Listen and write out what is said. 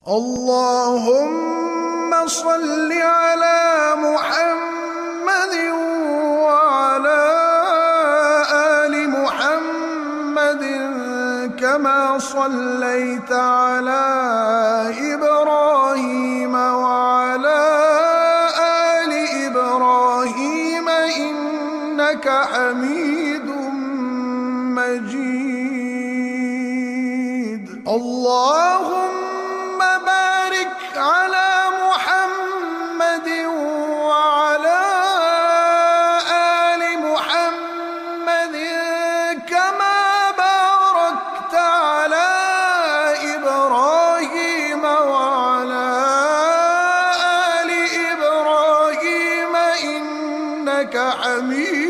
اللهم صل على محمد وعلى آل محمد كما صليت على إبراهيم وعلى آل إبراهيم إنك حميد مجيد. اللهم بارك على محمد وعلى آل محمد كما باركت على إبراهيم وعلى آل إبراهيم إنك حميد